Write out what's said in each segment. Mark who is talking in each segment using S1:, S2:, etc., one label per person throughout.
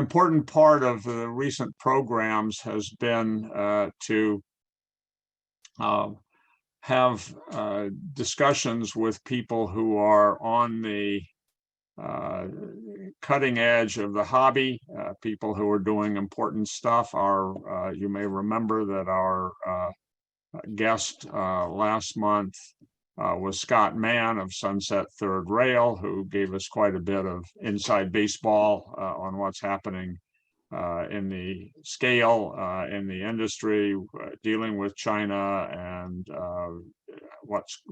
S1: important part of the recent programs has been to have discussions with people who are on the cutting edge of the hobby, people who are doing important stuff. You may remember that our guest last month was Scott Mann of Sunset Third Rail, who gave us quite a bit of inside baseball on what's happening in the scale in the industry, dealing with China and what's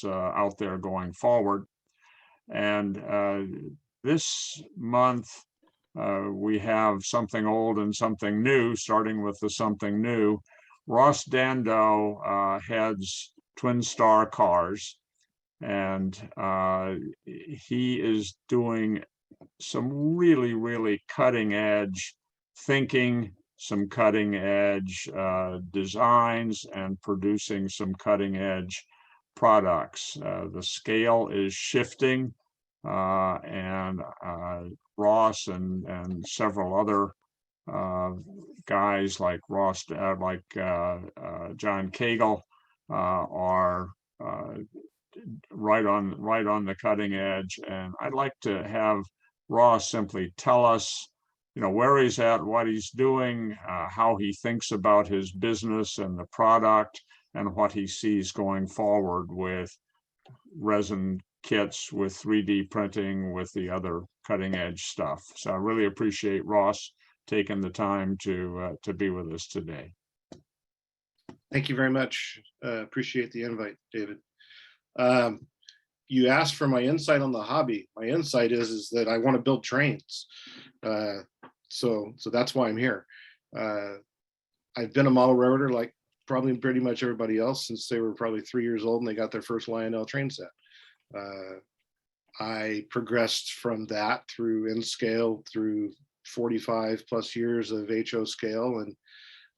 S1: out there going forward. And this month we have something old and something new, starting with the something new. Ross Dando heads Twin Star Cars, and he is doing some really, really cutting edge thinking, some cutting edge designs, and producing some cutting edge products. The scale is shifting, and Ross and several other guys like John Cagle are right on the cutting edge. And I'd like to have Ross simply tell us, where he's at, what he's doing, how he thinks about his business and the product, and what he sees going forward with resin kits, with 3D printing, with the other cutting edge stuff. So I really appreciate Ross taking the time to be with us today.
S2: Thank you very much. Appreciate the invite, David. You asked for my insight on the hobby. My insight is that I want to build trains. So that's why I'm here. I've been a model railroader like probably pretty much everybody else since they were probably 3 years old and they got their first Lionel train set. I progressed from that through N scale through 45 plus years of HO scale, and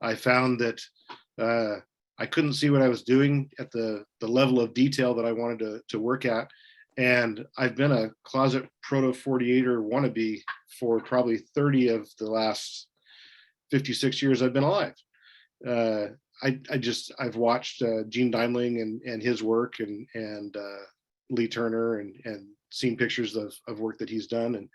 S2: I found that I couldn't see what I was doing at the level of detail that I wanted to work at. And I've been a closet proto 48er wannabe for probably 30 of the last 56 years I've been alive. I've watched Gene Daimling and his work and Lee Turner and seen pictures of work that he's done. And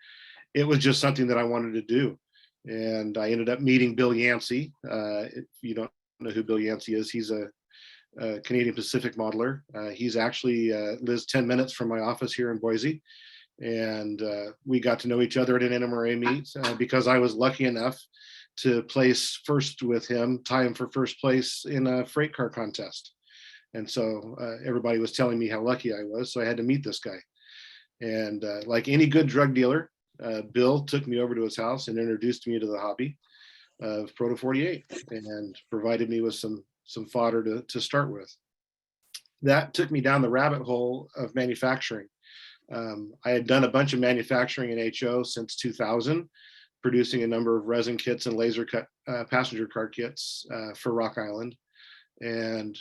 S2: it was just something that I wanted to do. And I ended up meeting Bill Yancey. If you don't know who Bill Yancey is, he's a Canadian Pacific modeler. He's actually lives 10 minutes from my office here in Boise. And we got to know each other at an NMRA meet because I was lucky enough to place first with him, tie him for first place in a freight car contest. And so everybody was telling me how lucky I was. So I had to meet this guy. And like any good drug dealer, Bill took me over to his house and introduced me to the hobby of Proto 48 and provided me with some fodder to start with. That took me down the rabbit hole of manufacturing. I had done a bunch of manufacturing in HO since 2000, producing a number of resin kits and laser cut passenger car kits for Rock Island. And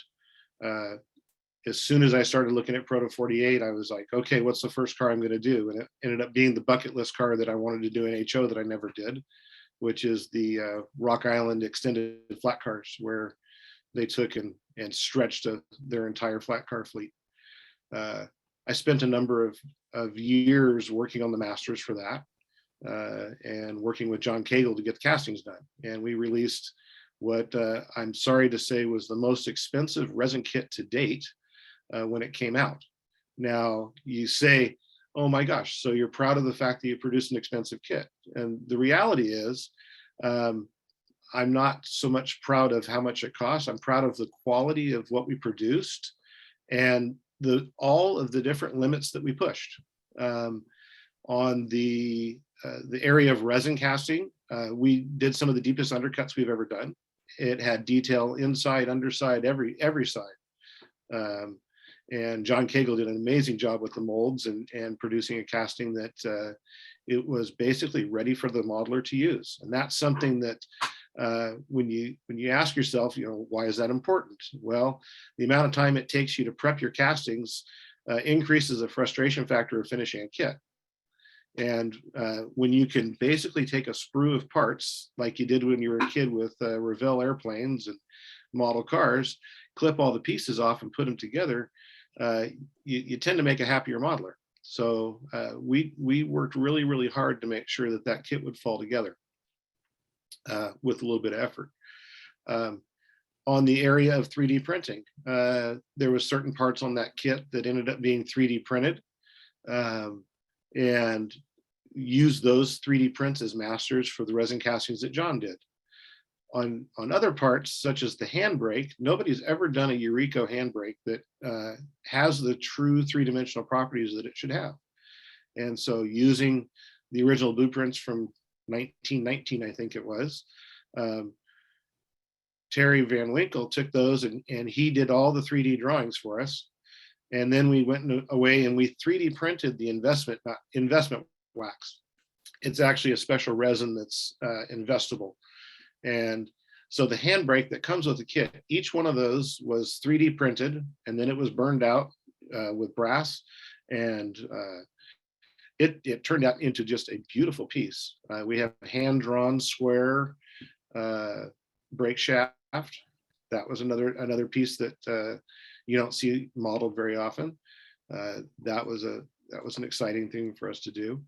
S2: as soon as I started looking at Proto 48, I was like, okay, what's the first car I'm going to do? And it ended up being the bucket list car that I wanted to do in HO that I never did, which is the Rock Island extended flat cars, where they took and stretched their entire flat car fleet. I spent a number of years working on the masters for that and working with John Cagle to get the castings done. And we released what I'm sorry to say was the most expensive resin kit to date when it came out. Now you say, oh my gosh, so you're proud of the fact that you produced an expensive kit. And the reality is, I'm not so much proud of how much it costs. I'm proud of the quality of what we produced and all of the different limits that we pushed. On the area of resin casting, we did some of the deepest undercuts we've ever done. It had detail inside, underside, every side. And John Cagle did an amazing job with the molds and producing a casting that it was basically ready for the modeler to use. And that's something that when you ask yourself, why is that important? Well, the amount of time it takes you to prep your castings increases the frustration factor of finishing a kit. And when you can basically take a sprue of parts, like you did when you were a kid with Revell airplanes and model cars, clip all the pieces off and put them together, you tend to make a happier modeler. So we worked really, really hard to make sure that that kit would fall together with a little bit of effort. On the area of 3D printing, there was certain parts on that kit that ended up being 3D printed, and used those 3D prints as masters for the resin castings that John did. On other parts, such as the handbrake, nobody's ever done a Eureka handbrake that has the true three-dimensional properties that it should have. And so using the original blueprints from 1919, I think it was, Terry Van Winkle took those and he did all the 3D drawings for us. And then we went away and we 3D printed the investment wax. It's actually a special resin that's investable. And so the handbrake that comes with the kit, each one of those was 3D printed, and then it was burned out with brass, and it turned out into just a beautiful piece. We have hand-drawn square brake shaft. That was another piece that you don't see modeled very often. That was an exciting thing for us to do.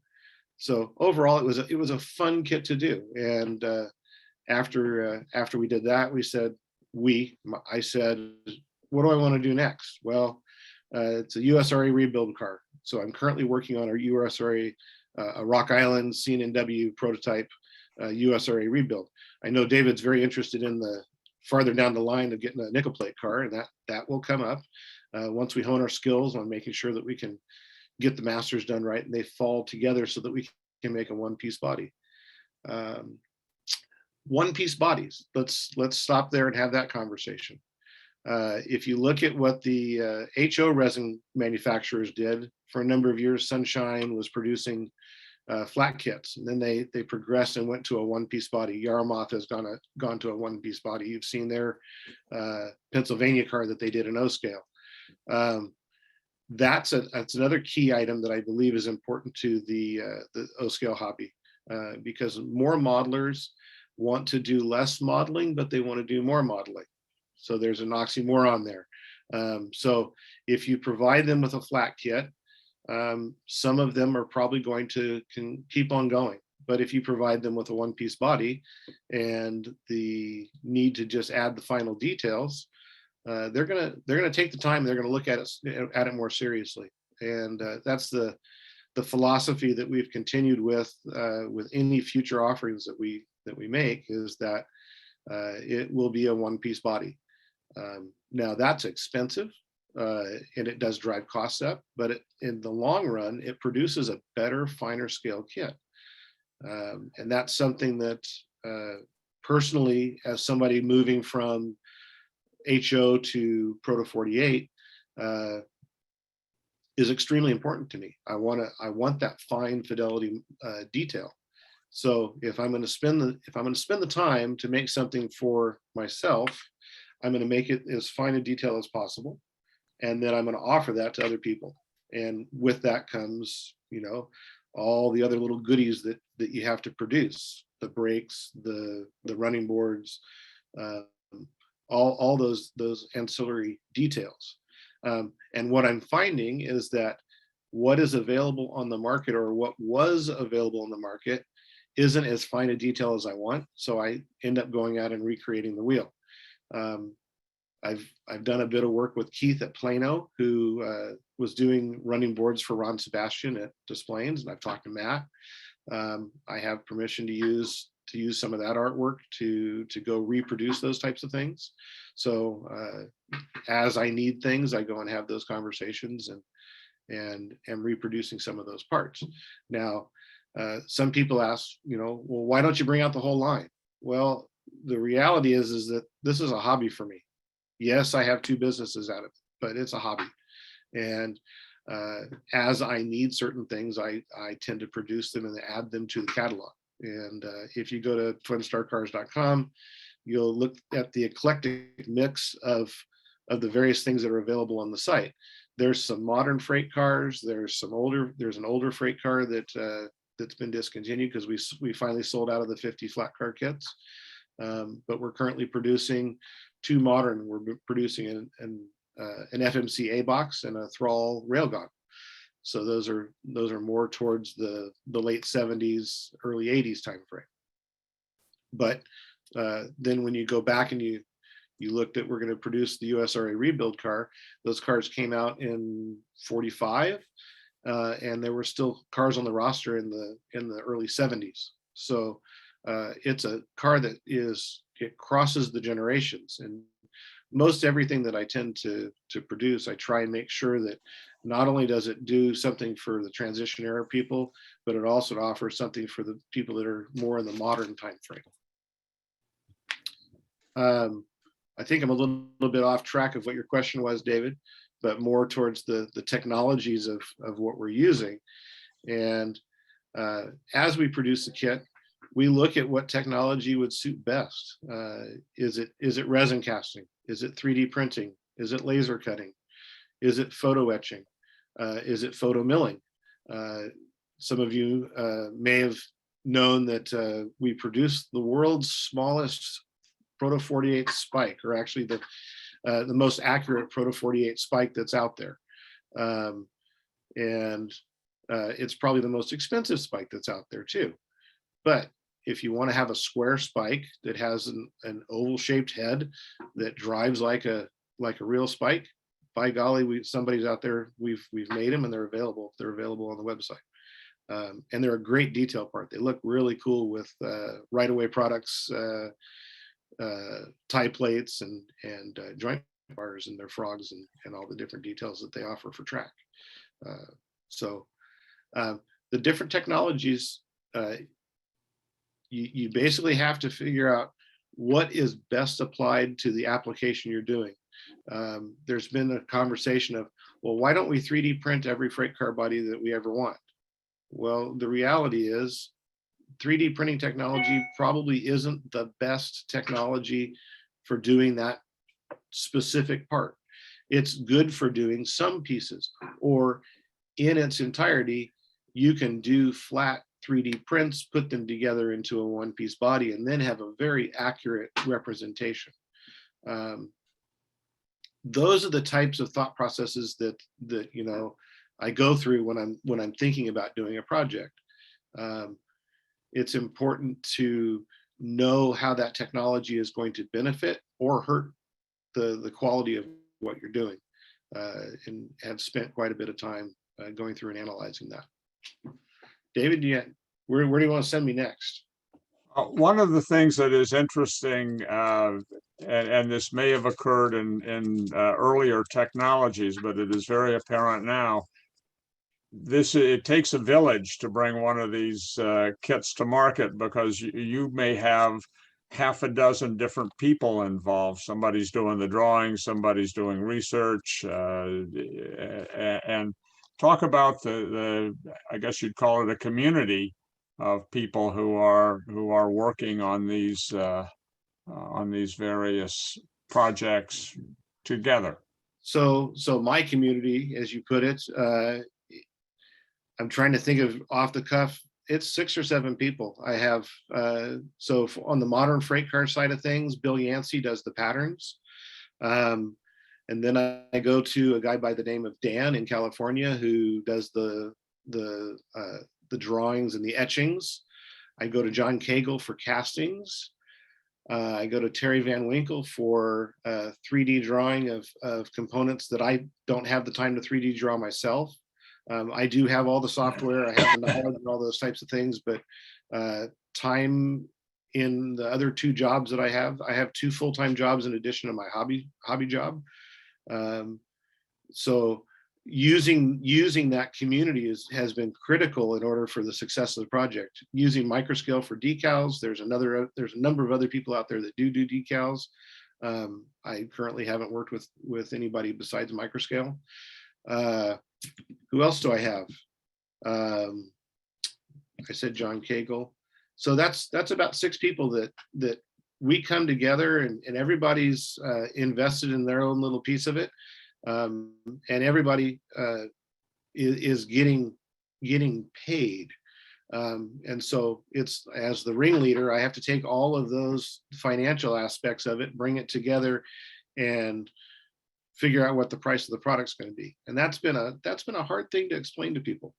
S2: So overall, it was a fun kit to do. And after we did that, I said, what do I want to do next? Well, it's a USRA rebuild car. So I'm currently working on our USRA, a Rock Island C&W prototype USRA rebuild. I know David's very interested in the farther down the line of getting a nickel plate car, and that will come up once we hone our skills on making sure that we can get the masters done right and they fall together so that we can make a one-piece body. One-piece bodies. Let's stop there and have that conversation. If you look at what the HO resin manufacturers did for a number of years, Sunshine was producing flat kits, and then they progressed and went to a one-piece body. Yarmouth has gone to a one-piece body. You've seen their Pennsylvania car that they did in O scale. That's another key item that I believe is important to the O scale hobby, because more modelers want to do less modeling, but they want to do more modeling. So there's an oxymoron there. So if you provide them with a flat kit, some of them are probably going to can keep on going. But if you provide them with a one-piece body and the need to just add the final details, they're gonna take the time. They're gonna look at it more seriously. And that's the philosophy that we've continued with any future offerings that we make, is that it will be a one-piece body. Now that's expensive, and it does drive costs up, but in the long run, it produces a better, finer scale kit. And that's something that personally, as somebody moving from HO to Proto 48, is extremely important to me. I want that fine fidelity detail. So if I'm going to spend the time to make something for myself, I'm going to make it as fine a detail as possible, and then I'm going to offer that to other people. And with that comes, all the other little goodies that you have to produce: the brakes, the running boards, all those ancillary details. And what I'm finding is that what is available on the market, or what was available on the market, isn't as fine a detail as I want. So I end up going out and recreating the wheel. I've done a bit of work with Keith at Plano, who was doing running boards for Ron Sebastian at Des Plaines, and I've talked to Matt. I have permission to use some of that artwork to go reproduce those types of things. So as I need things, I go and have those conversations and am reproducing some of those parts. Now, some people ask, well, why don't you bring out the whole line? Well, the reality is that this is a hobby for me. Yes, I have two businesses out of it, but it's a hobby. And as I need certain things, I tend to produce them and add them to the catalog. And if you go to twinstarcars.com, you'll look at the eclectic mix of the various things that are available on the site. There's some modern freight cars. There's an older freight car that that's been discontinued because we finally sold out of the 50 flat car kits. But we're currently producing 2 modern. We're producing an FMCA box and a Thrall railgun. So those are more towards the late 70s, early 80s time frame. But then when you go back and you looked at, we're going to produce the USRA rebuild car, those cars came out in 45, and there were still cars on the roster in the early 70s. So it's a car that it crosses the generations. And most everything that I tend to produce, I try and make sure that not only does it do something for the transition era people, but it also offers something for the people that are more in the modern time frame. I think I'm a little bit off track of what your question was, David, but more towards the technologies of what we're using. And as we produce the kit, we look at what technology would suit best. Is it resin casting? Is it 3D printing? Is it laser cutting? Is it photo etching? Is it photo milling? Some of you may have known that we produce the world's smallest Proto 48 spike, or actually the most accurate Proto 48 spike that's out there. And it's probably the most expensive spike that's out there too. But if you want to have a square spike that has an oval shaped head that drives like a real spike, by golly, somebody's out there, we've made them and they're available. They're available on the website. And they're a great detail part. They look really cool with right away products, tie plates and joint bars and their frogs and all the different details that they offer for track. So the different technologies, you basically have to figure out what is best applied to the application you're doing. There's been a conversation of, well, why don't we 3D print every freight car body that we ever want? Well, the reality is 3D printing technology probably isn't the best technology for doing that specific part. It's good for doing some pieces, or in its entirety, you can do flat 3D prints, put them together into a one-piece body, and then have a very accurate representation. Those are the types of thought processes that you know I go through when I'm thinking about doing a project. It's important to know how that technology is going to benefit or hurt the quality of what you're doing, and have spent quite a bit of time going through and analyzing that. David, where do you want to send me next?
S1: One of the things that is interesting, and this may have occurred in earlier technologies, but it is very apparent now. It takes a village to bring one of these kits to market, because you may have half a dozen different people involved. Somebody's doing the drawing, somebody's doing research, and talk about the I guess you'd call it a community of people who are working on these various projects together. So
S2: my community, as you put it, I'm trying to think of off the cuff. It's 6 or 7 people. I have, so on the modern freight car side of things, Bill Yancey does the patterns. And then I go to a guy by the name of Dan in California who does the drawings and the etchings. I go to John Cagle for castings. I go to Terry Van Winkle for 3D drawing of components that I don't have the time to 3D draw myself. I do have all the software, I have the knowledge and all those types of things, but time in the other 2 jobs that I have 2 full-time jobs in addition to my hobby job. So using that community has been critical in order for the success of the project. Using microscale for decals, there's a number of other people out there that do decals. I currently haven't worked with anybody besides microscale. Who else do I have? I said John Cagle. So that's about 6 people that we come together, and everybody's invested in their own little piece of it. And everybody is getting paid. And so it's, as the ringleader, I have to take all of those financial aspects of it, bring it together, and figure out what the price of the product's going to be. And that's been a hard thing to explain to people.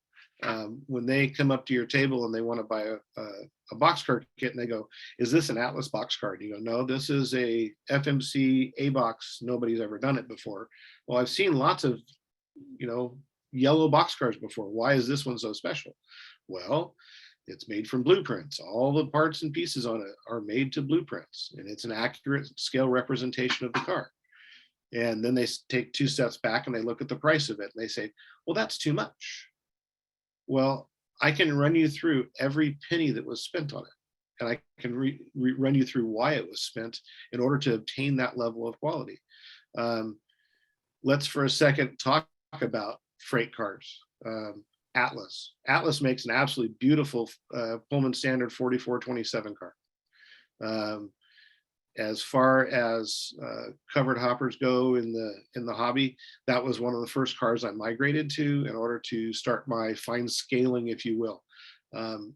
S2: When they come up to your table and they want to buy a boxcar kit, and they go, "Is this an Atlas boxcar?" And you go, "No, this is a FMC A box. Nobody's ever done it before." Well, I've seen lots of, yellow boxcars before. Why is this one so special? Well, it's made from blueprints. All the parts and pieces on it are made to blueprints, and it's an accurate scale representation of the car. And then they take 2 steps back and they look at the price of it and they say, "Well, that's too much." Well, I can run you through every penny that was spent on it. And I can run you through why it was spent in order to obtain that level of quality. Let's for a second talk about freight cars. Atlas. Atlas makes an absolutely beautiful Pullman Standard 4427 car. As far as covered hoppers go in the hobby, that was one of the first cars I migrated to in order to start my fine scaling, if you will.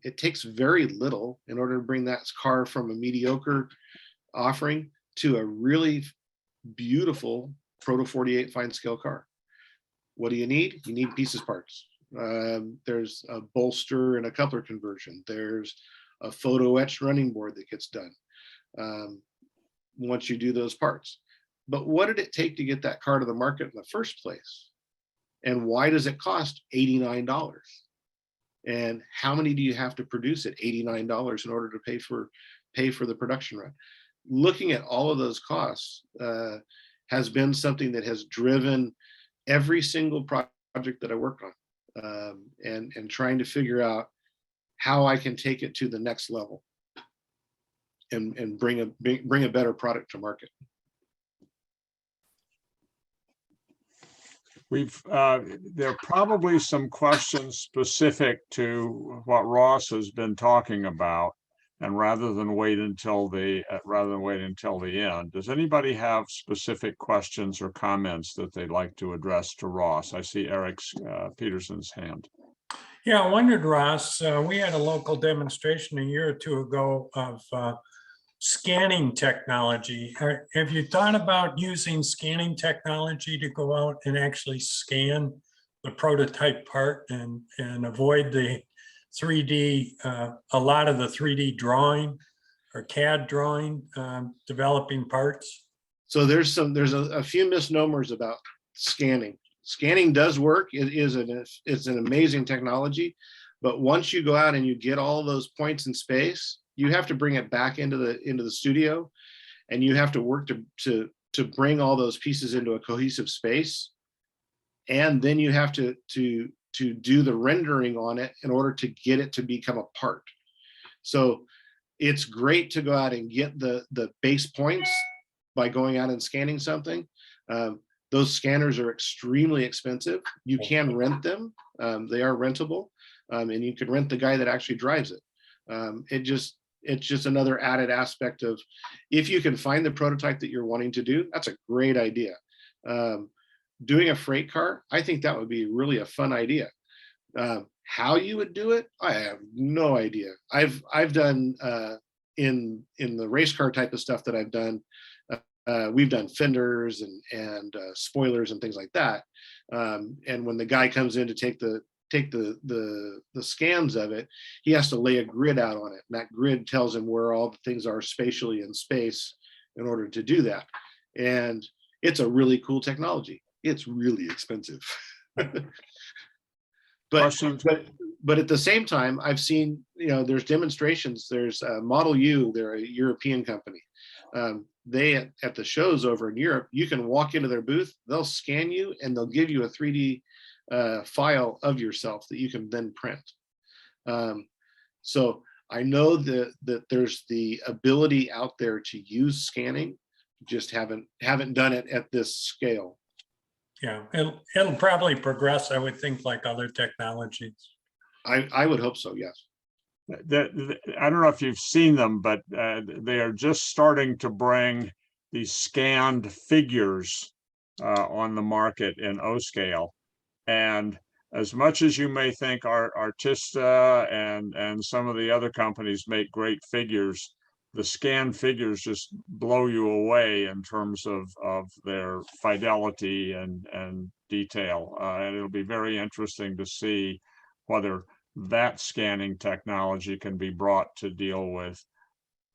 S2: It takes very little in order to bring that car from a mediocre offering to a really beautiful Proto 48 fine scale car. What do you need? You need pieces parts. There's a bolster and a coupler conversion. There's a photo etched running board that gets done once you do those parts. But what did it take to get that car to the market in the first place? And why does it cost $89? And how many do you have to produce at $89 in order to pay for the production run? Looking at all of those costs has been something that has driven every single project that I work on, and trying to figure out how I can take it to the next level and bring a better product to market.
S1: There are probably some questions specific to what Ross has been talking about, and rather than wait until the end, does anybody have specific questions or comments that they'd like to address to Ross? I see Eric Peterson's hand.
S3: Yeah, I wondered, Ross, we had a local demonstration a year or two ago of scanning technology. Have you thought about using scanning technology to go out and actually scan the prototype part and avoid the 3D, a lot of the 3D drawing or CAD drawing, developing parts?
S2: So there's a few misnomers about scanning. Scanning does work. It's an amazing technology, but once you go out and you get all those points in space, you have to bring it back into the studio, and you have to work to bring all those pieces into a cohesive space, and then you have to do the rendering on it in order to get it to become a part. So it's great to go out and get the base points by going out and scanning something. Those scanners are extremely expensive. You can rent them. They are rentable, and you can rent the guy that actually drives it. It's just another added aspect of, if you can find the prototype that you're wanting to do, that's a great idea. Doing a freight car, I think that would be really a fun idea. How you would do it, I have no idea. I've done in the race car type of stuff that I've done. We've done fenders and spoilers and things like that. And when the guy comes in to take the scans of it, he has to lay a grid out on it. And that grid tells him where all the things are spatially in space in order to do that. And it's a really cool technology. It's really expensive. But at the same time, I've seen, there's demonstrations. There's Model U, they're a European company. They at the shows over in Europe, you can walk into their booth, they'll scan you, and they'll give you a 3D file of yourself that you can then print. So I know that there's the ability out there to use scanning, just haven't done it at this scale.
S3: Yeah, it'll probably progress, I would think, like other technologies.
S2: I would hope so, yes.
S1: I don't know if you've seen them, but they are just starting to bring these scanned figures on the market in O scale. And as much as you may think our Artista and some of the other companies make great figures, the scan figures just blow you away in terms of their fidelity and detail. And it'll be very interesting to see whether that scanning technology can be brought to deal with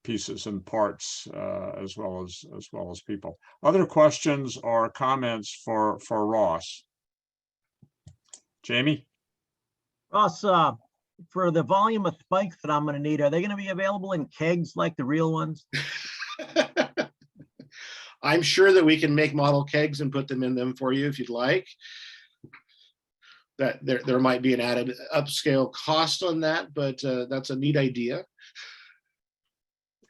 S1: pieces and parts as well as people. Other questions or comments for Ross? Jamie?
S4: Ross, for the volume of spikes that I'm gonna need, are they gonna be available in kegs like the real ones?
S2: I'm sure that we can make model kegs and put them in them for you if you'd like. That there might be an added upscale cost on that, but that's a neat idea.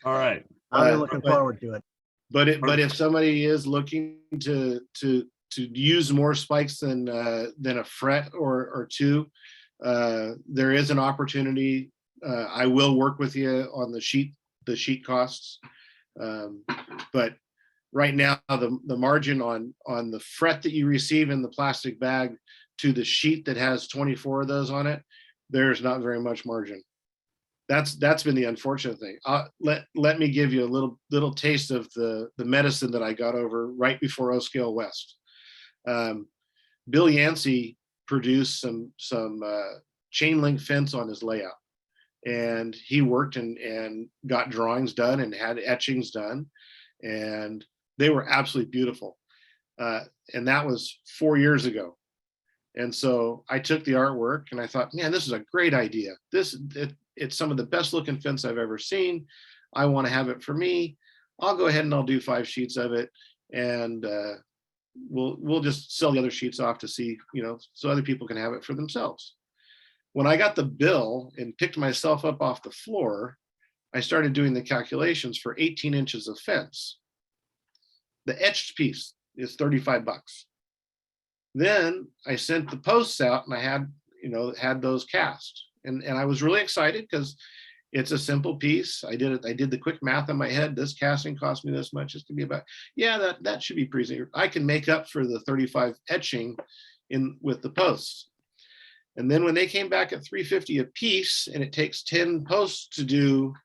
S1: All right.
S4: I'm looking forward to it.
S2: But if somebody is looking to use more spikes than a fret or two, there is an opportunity. I will work with you on the sheet costs. But right now, the margin on the fret that you receive in the plastic bag to the sheet that has 24 of those on it, there's not very much margin. That's been the unfortunate thing. Let me give you a little taste of the medicine that I got over right before O Scale West. Bill Yancey produced some chain link fence on his layout, and he worked and got drawings done and had etchings done, and they were absolutely beautiful. And that was 4 years ago. And so I took the artwork and I thought, man, this is a great idea. It's some of the best looking fence I've ever seen. I want to have it for me. I'll go ahead and I'll do 5 sheets of it, and we'll just sell the other sheets off to see, so other people can have it for themselves. When I got the bill and picked myself up off the floor, I started doing the calculations for 18 inches of fence. The etched piece is $35. Then I sent the posts out and I had those cast, and I was really excited because it's a simple piece. I did the quick math in my head. This casting cost me this much. It's gonna be about, that should be pretty. I can make up for the 35 etching with the posts. And then when they came back at $350 a piece, and it takes 10 posts to do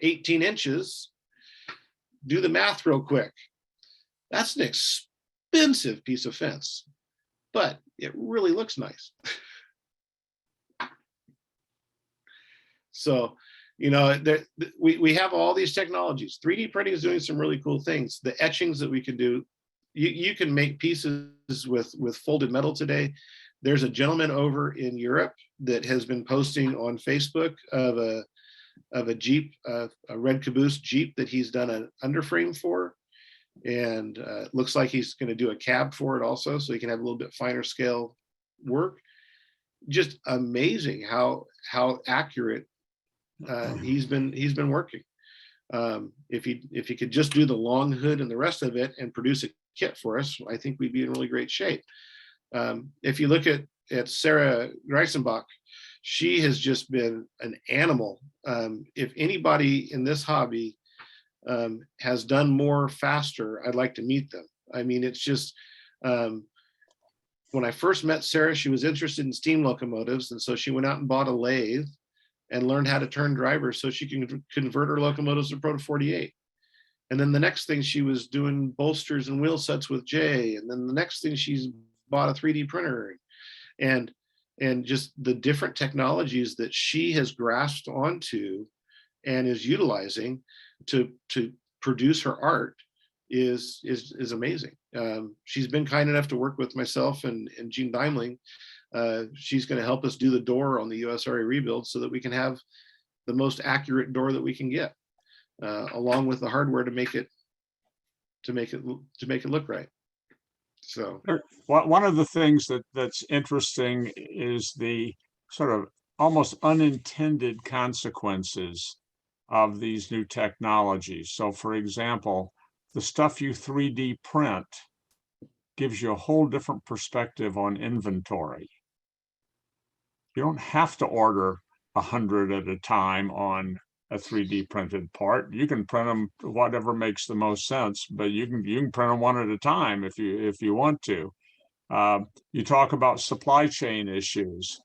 S2: 18 inches, do the math real quick. That's an expensive piece of fence, but it really looks nice. So, we have all these technologies. 3D printing is doing some really cool things. The etchings that we can do, you can make pieces with folded metal today. There's a gentleman over in Europe that has been posting on Facebook of a Jeep, a red caboose Jeep that he's done an underframe for. And looks like he's going to do a cab for it also, so he can have a little bit finer scale work. Just amazing how accurate he's been working. If he could just do the long hood and the rest of it and produce a kit for us, I think we'd be in really great shape. If you look at Sarah Greisenbach, she has just been an animal. If anybody in this hobby has done more faster, I'd like to meet them. I mean, it's just, when I first met Sarah, she was interested in steam locomotives. And so she went out and bought a lathe and learned how to turn drivers so she can convert her locomotives to Proto 48. And then the next thing, she was doing bolsters and wheel sets with Jay. And then the next thing, she's bought a 3D printer, and just the different technologies that she has grasped onto and is utilizing to produce her art is amazing. She's been kind enough to work with myself and Gene Daimling. She's going to help us do the door on the USRA rebuild so that we can have the most accurate door that we can get, along with the hardware to make it look right. So
S1: one of the things that's interesting is the sort of almost unintended consequences of these new technologies. So for example, the stuff you 3D print gives you a whole different perspective on inventory. You don't have to order 100 at a time on a 3D printed part. You can print them whatever makes the most sense, but you can print them one at a time if you want to. You talk about supply chain issues.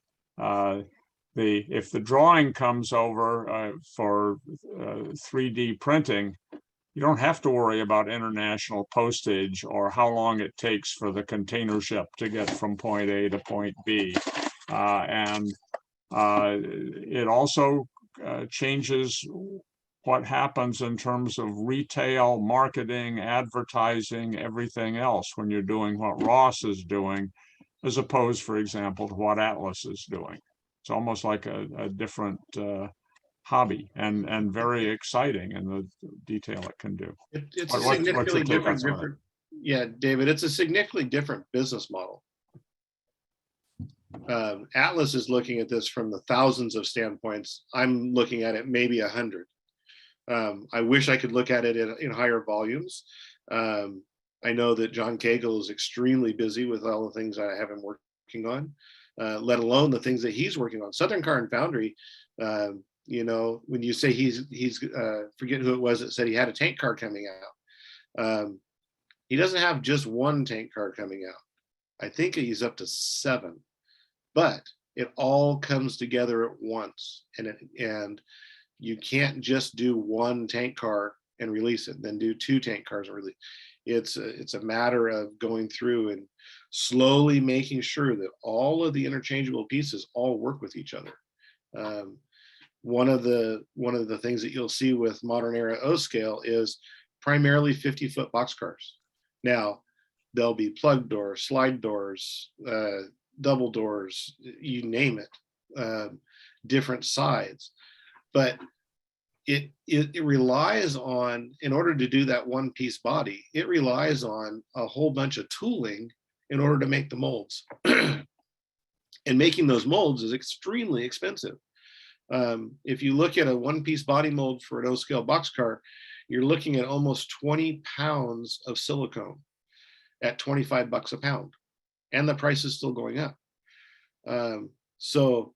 S1: If the drawing comes over for 3D printing, you don't have to worry about international postage or how long it takes for the container ship to get from point A to point B. And it also changes what happens in terms of retail, marketing, advertising, everything else when you're doing what Ross is doing, as opposed, for example, to what Atlas is doing. It's almost like a different hobby and very exciting in the detail it can do.
S2: It's a
S1: What's your
S2: significantly
S1: take on
S2: different. Yeah, David, it's a significantly different business model. Atlas is looking at this from the thousands of standpoints. I'm looking at it maybe 100. I wish I could look at it in higher volumes. I know that John Cagle is extremely busy with all the things I have him working on, let alone the things that he's working on. Southern Car and Foundry, you know, when you say he's forget who it was that said he had a tank car coming out. He doesn't have just one tank car coming out. I think he's up to 7, but it all comes together at once, and you can't just do one tank car and release it, then do 2 tank cars and release. It's a matter of going through and slowly making sure that all of the interchangeable pieces all work with each other. One of the things that you'll see with modern era O scale is primarily 50-foot boxcars. Now, there'll be plug doors, slide doors, double doors, you name it, different sides. But it relies on, in order to do that one piece body, it relies on a whole bunch of tooling in order to make the molds. And making those molds is extremely expensive. If you look at a one-piece body mold for an O-scale boxcar, you're looking at almost 20 pounds of silicone at $25 a pound, and the price is still going up. So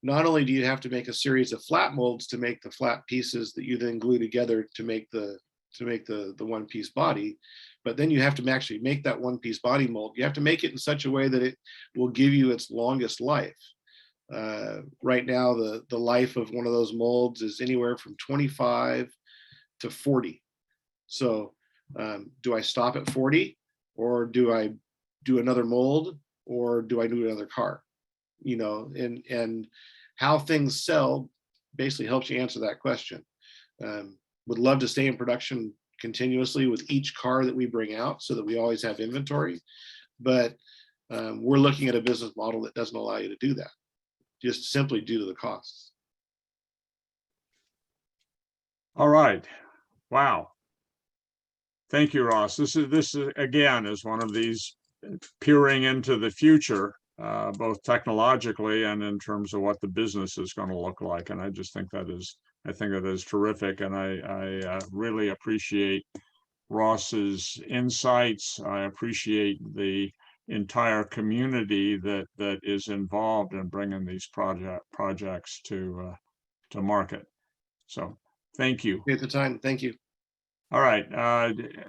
S2: not only do you have to make a series of flat molds to make the flat pieces that you then glue together to make the one-piece body, but then you have to actually make that one-piece body mold. You have to make it in such a way that it will give you its longest life. Right now, the life of one of those molds is anywhere from 25 to 40. So do I stop at 40, or do I do another mold, or do I do another car? You know, and how things sell basically helps you answer that question. Would love to stay in production continuously with each car that we bring out so that we always have inventory, but we're looking at a business model that doesn't allow you to do that, just simply due to the costs.
S1: All right. Wow. Thank you, Ross. This is again is one of these peering into the future, both technologically and in terms of what the business is going to look like. And I just think that is terrific. And I really appreciate Ross's insights. I appreciate the entire community that is involved in bringing these projects to market. So thank you.
S2: At the time, thank you.
S1: All right.